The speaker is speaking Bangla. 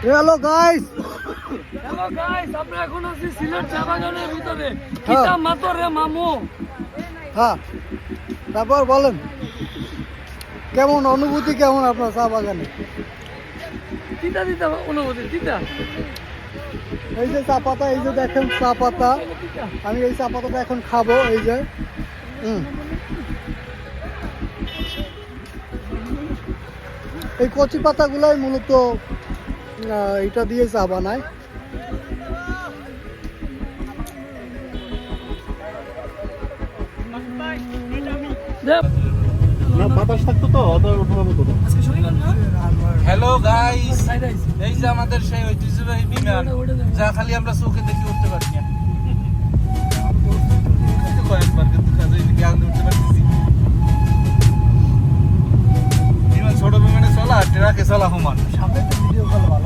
হ্যালো গাইস, আমরা এখন আছি সিলেট চা বাগানের ভিতরে। কিতা মাতো রে মামু। হ্যাঁ তারপর বলেন কেমন অনুভূতি, কেমন আপনার চা বাগানে? কিতা দিতা অনুভূতি কিতা? এই যে চা পাতা, এই যে দেখেন চা পাতা, আমি এই চা পাতাটা এখন খাবো। এই যে এই কচি পাতাগুলাই মূলত এটা দিয়ে চা বানায়। হ্যালো গাইস, এই যে আমাদের সেই ঐতিহ্যবাহী বিমান, যা খালি আমরা চোখে দেখে উঠতে পারি না। কয়েকবার কিন্তু উঠতে পারতেছি। বিমান ছোট বিমানে চলা, ট্রাকে চলা সমান। সামনে ভিডিও কল